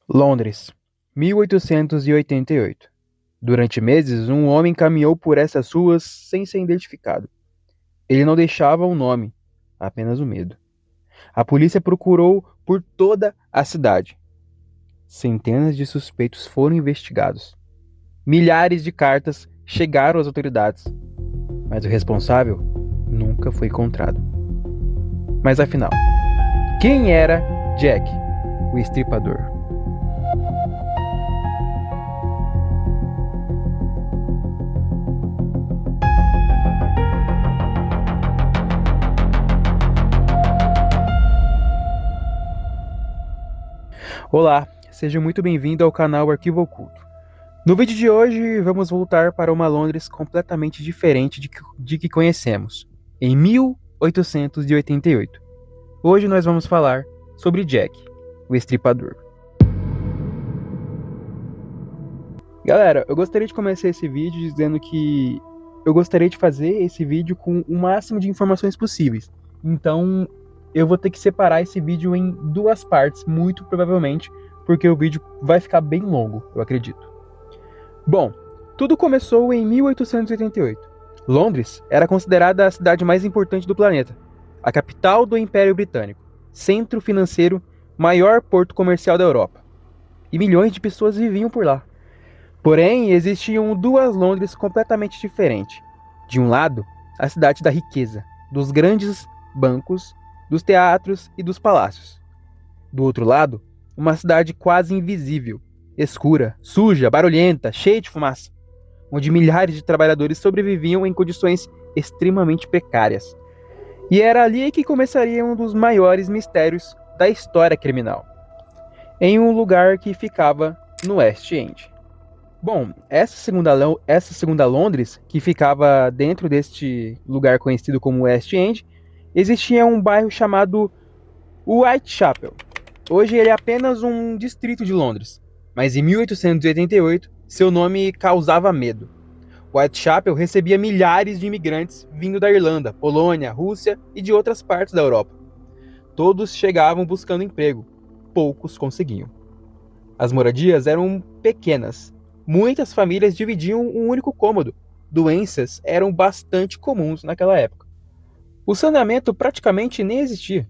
Londres, 1888. Durante meses, um homem caminhou por essas ruas sem ser identificado. Ele não deixava um nome, apenas o medo. A polícia procurou por toda a cidade. Centenas de suspeitos foram investigados. Milhares de cartas chegaram às autoridades, mas o responsável nunca foi encontrado. Mas afinal, quem era Jack, o Estripador? Olá, seja muito bem-vindo ao canal Arquivo Oculto. No vídeo de hoje, vamos voltar para uma Londres completamente diferente de que conhecemos, em 1888. Hoje nós vamos falar sobre Jack, o Estripador. Galera, eu gostaria de começar esse vídeo dizendo que eu gostaria de fazer esse vídeo com o máximo de informações possíveis. Então, eu vou ter que separar esse vídeo em duas partes, muito provavelmente, porque o vídeo vai ficar bem longo, eu acredito. Bom, tudo começou em 1888. Londres era considerada a cidade mais importante do planeta, a capital do Império Britânico, centro financeiro, maior porto comercial da Europa. E milhões de pessoas viviam por lá. Porém, existiam duas Londres completamente diferentes. De um lado, a cidade da riqueza, dos grandes bancos, dos teatros e dos palácios. Do outro lado, uma cidade quase invisível, escura, suja, barulhenta, cheia de fumaça, onde milhares de trabalhadores sobreviviam em condições extremamente precárias. E era ali que começaria um dos maiores mistérios da história criminal, em um lugar que ficava no West End. Bom, essa segunda Londres, que ficava dentro deste lugar conhecido como West End, existia um bairro chamado Whitechapel. Hoje ele é apenas um distrito de Londres, mas em 1888 seu nome causava medo. Whitechapel recebia milhares de imigrantes vindo da Irlanda, Polônia, Rússia e de outras partes da Europa. Todos chegavam buscando emprego, poucos conseguiam. As moradias eram pequenas. Muitas famílias dividiam um único cômodo. Doenças eram bastante comuns naquela época. O saneamento praticamente nem existia.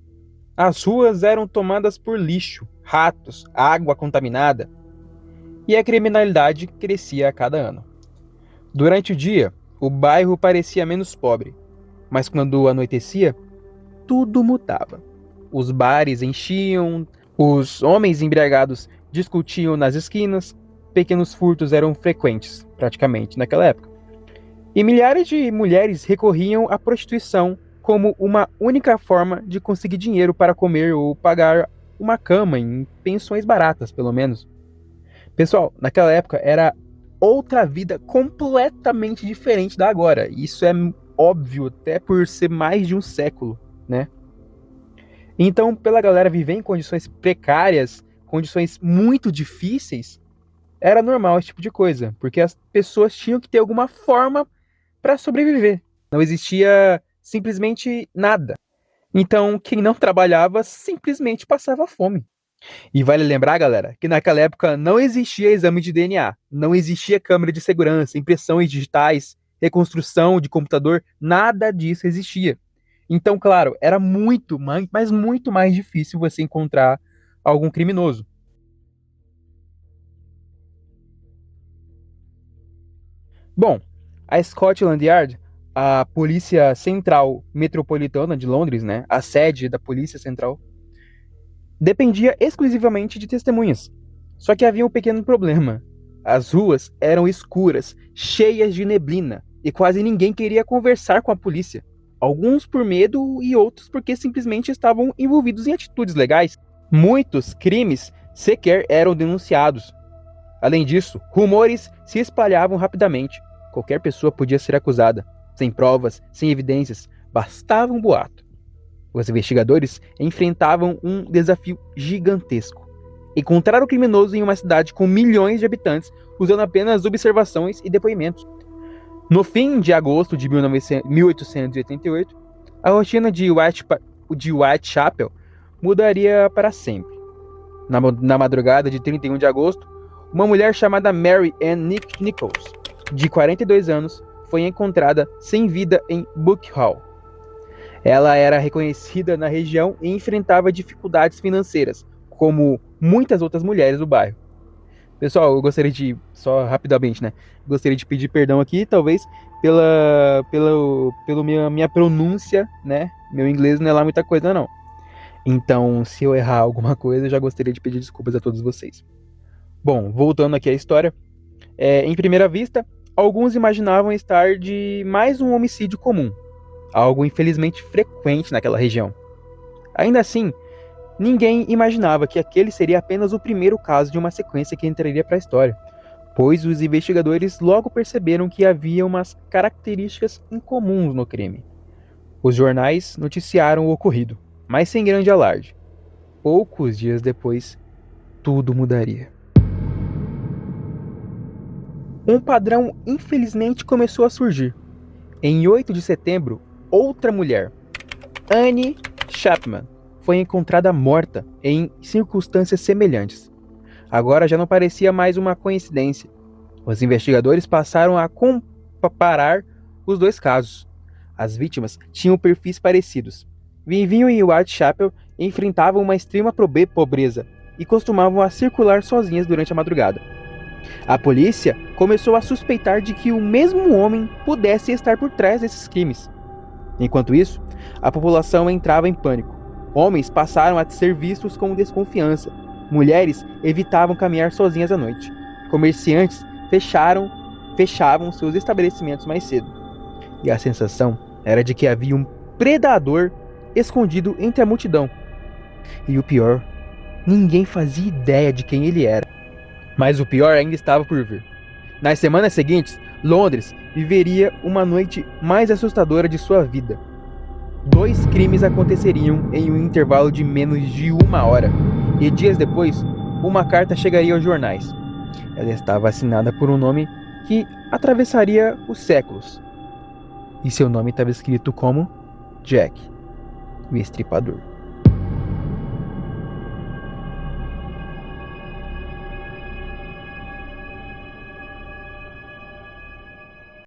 As ruas eram tomadas por lixo, ratos, água contaminada. E a criminalidade crescia a cada ano. Durante o dia, o bairro parecia menos pobre. Mas quando anoitecia, tudo mudava. Os bares enchiam, os homens embriagados discutiam nas esquinas, pequenos furtos eram frequentes, praticamente, naquela época. E milhares de mulheres recorriam à prostituição como uma única forma de conseguir dinheiro para comer ou pagar uma cama em pensões baratas, pelo menos. Pessoal, naquela época era outra vida completamente diferente da agora. Isso é óbvio, até por ser mais de um século, né? Então, pela galera viver em condições precárias, condições muito difíceis, era normal esse tipo de coisa, porque as pessoas tinham que ter alguma forma para sobreviver. Não existia simplesmente nada. Então, quem não trabalhava simplesmente passava fome. E vale lembrar, galera, que naquela época não existia exame de DNA, não existia câmera de segurança, impressões digitais, reconstrução de computador, nada disso existia. Então, claro, era muito mais, mas muito mais difícil você encontrar algum criminoso. Bom, a Scotland Yard, a Polícia Central Metropolitana de Londres, né, a sede da Polícia Central, dependia exclusivamente de testemunhas. Só que havia um pequeno problema. As ruas eram escuras, cheias de neblina, e quase ninguém queria conversar com a polícia. Alguns por medo e outros porque simplesmente estavam envolvidos em atitudes legais. Muitos crimes sequer eram denunciados. Além disso, rumores se espalhavam rapidamente. Qualquer pessoa podia ser acusada, sem provas, sem evidências, bastava um boato. Os investigadores enfrentavam um desafio gigantesco: encontrar o criminoso em uma cidade com milhões de habitantes, usando apenas observações e depoimentos. No fim de agosto de 1888, a rotina de Whitechapel mudaria para sempre. Na madrugada de 31 de agosto, uma mulher chamada Mary Ann Nichols, de 42 anos, foi encontrada sem vida em Buck Hall. Ela era reconhecida na região e enfrentava dificuldades financeiras, como muitas outras mulheres do bairro. Pessoal, eu gostaria de, só rapidamente, né? Gostaria de pedir perdão aqui, talvez, pela minha pronúncia, né? Meu inglês não é lá muita coisa, não. Então, se eu errar alguma coisa, eu já gostaria de pedir desculpas a todos vocês. Bom, voltando aqui à história. Em primeira vista, alguns imaginavam estar de mais um homicídio comum, algo infelizmente frequente naquela região. Ainda assim, ninguém imaginava que aquele seria apenas o primeiro caso de uma sequência que entraria para a história, pois os investigadores logo perceberam que havia umas características incomuns no crime. Os jornais noticiaram o ocorrido, mas sem grande alarde. Poucos dias depois, tudo mudaria. Um padrão infelizmente começou a surgir. Em 8 de setembro, outra mulher, Annie Chapman, foi encontrada morta em circunstâncias semelhantes. Agora já não parecia mais uma coincidência. Os investigadores passaram a comparar os dois casos. As vítimas tinham perfis parecidos. Viviam em Whitechapel e enfrentavam uma extrema pobreza e costumavam a circular sozinhas durante a madrugada. A polícia começou a suspeitar de que o mesmo homem pudesse estar por trás desses crimes. Enquanto isso, a população entrava em pânico. Homens passaram a ser vistos com desconfiança. Mulheres evitavam caminhar sozinhas à noite. Comerciantes fechavam seus estabelecimentos mais cedo. E a sensação era de que havia um predador escondido entre a multidão. E o pior, ninguém fazia ideia de quem ele era. Mas o pior ainda estava por vir. Nas semanas seguintes, Londres viveria uma noite mais assustadora de sua vida. 2 crimes aconteceriam em um intervalo de menos de 1 hora, e dias depois, uma carta chegaria aos jornais. Ela estava assinada por um nome que atravessaria os séculos. E seu nome estava escrito como Jack, o Estripador.